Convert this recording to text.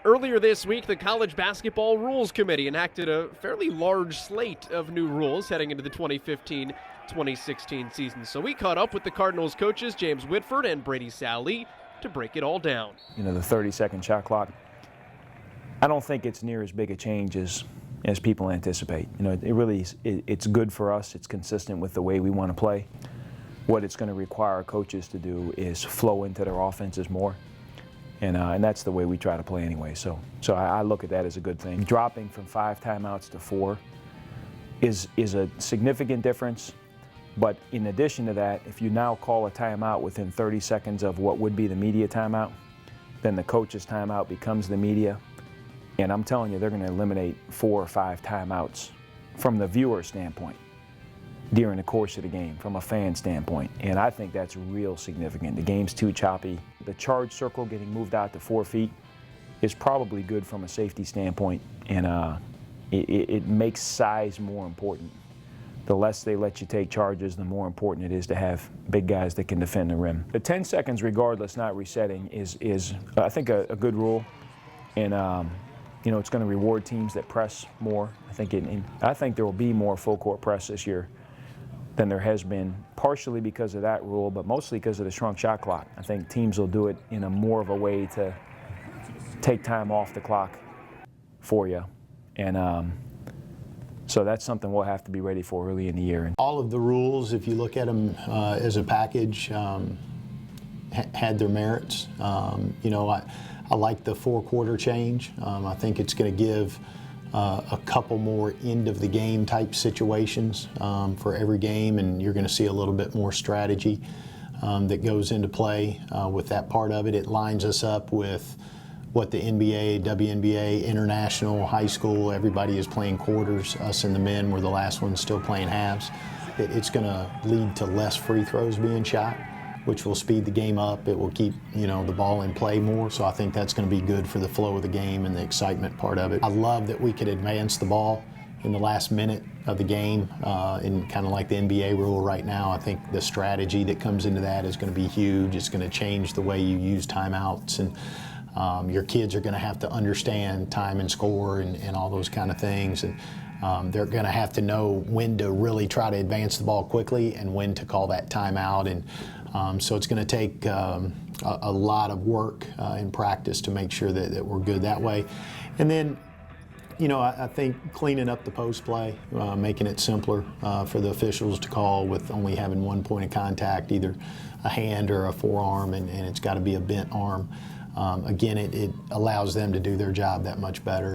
Earlier this week, the College Basketball Rules Committee enacted a fairly large slate of new rules heading into the 2015-2016 season. So we caught up with the Cardinals coaches, James Whitford and Brady Sallee, to break it all down. The 30-second shot clock, I don't think it's near as big a change as people anticipate. It really is, it's good for us. It's consistent with the way we want to play. What it's going to require coaches to do is flow into their offenses more. And that's the way we try to play anyway. So I look at that as a good thing. Dropping from 5 timeouts to 4 is a significant difference. But in addition to that, if you now call a timeout within 30 seconds of what would be the media timeout, then the coach's timeout becomes the media. And I'm telling you, they're going to eliminate 4 or 5 timeouts from the viewer standpoint during the course of the game, from a fan standpoint. And I think that's real significant. The game's too choppy. The charge circle getting moved out to 4 feet is probably good from a safety standpoint, and it makes size more important. The less they let you take charges, the more important it is to have big guys that can defend the rim. The 10 seconds regardless, not resetting, is I think a good rule, and it's going to reward teams that press more. I think there will be more full court press this year than there has been, partially because of that rule, but mostly because of the shrunk shot clock. I think teams will do it in a more of a way to take time off the clock for you. And so that's something we'll have to be ready for early in the year. All of the rules, if you look at them as a package, had their merits. I like the 4-quarter change. I think it's going to give a couple more end-of-the-game type situations for every game, and you're going to see a little bit more strategy that goes into play with that part of it. It lines us up with what the NBA, WNBA, international, high school, everybody is playing quarters. Us and the men were the last ones still playing halves. It's going to lead to less free throws being shot, which will speed the game up. It will keep, the ball in play more. So I think that's going to be good for the flow of the game and the excitement part of it. I love that we could advance the ball in the last minute of the game, in kind of like the NBA rule right now. I think the strategy that comes into that is going to be huge. It's going to change the way you use timeouts, and your kids are going to have to understand time and score and all those kind of things. And they're going to have to know when to really try to advance the ball quickly and when to call that timeout. And so it's going to take a lot of work in practice to make sure that we're good that way. And then, I think cleaning up the post play, making it simpler for the officials to call with only having one point of contact, either a hand or a forearm, and it's got to be a bent arm. Again, it allows them to do their job that much better.